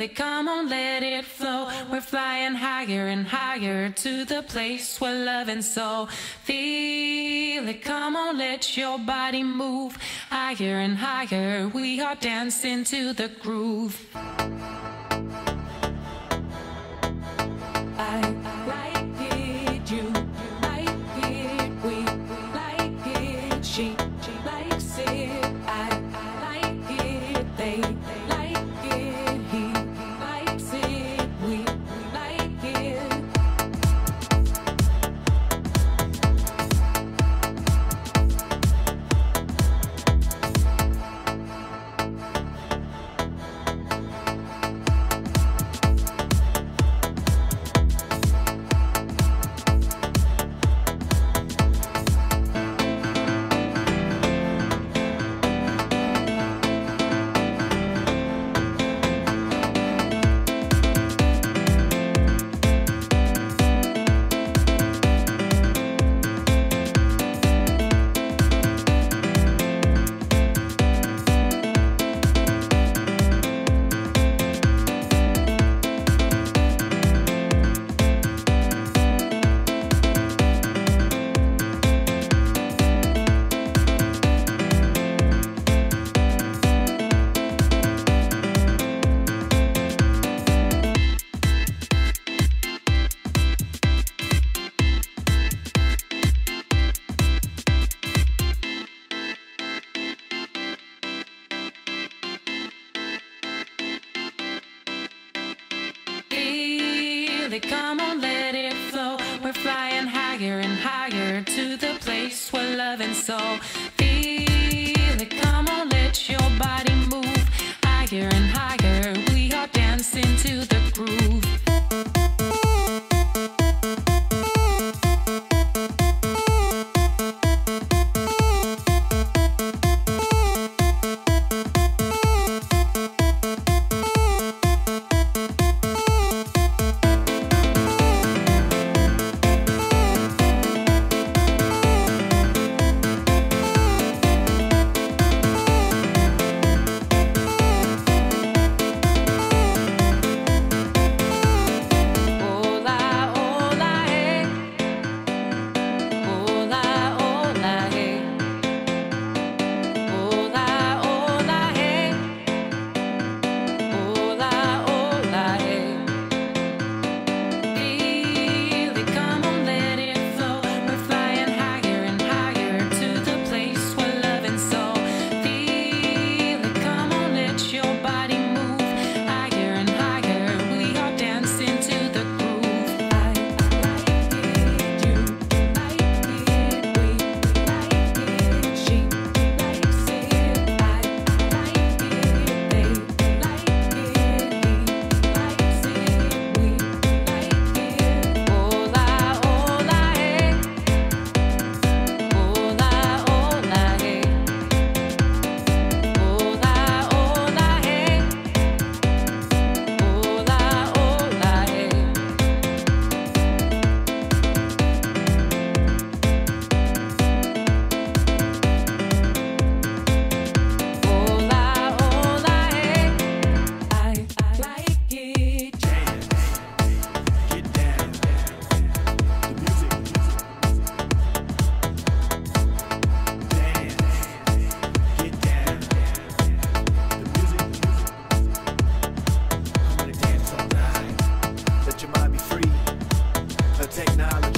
it, come on, let it flow. We're flying higher and higher to the place where love and soul. Feel it, come on, let your body move higher and higher. We are dancing to the groove. I like it, you like it, we like it, she likes it. I like it, they like it, he likes it, we like it. Come on, let it flow. We're flying higher and higher to the place where love and soul. Feel it, come on, let your body move higher and higher. We are dancing to the groove. Technology.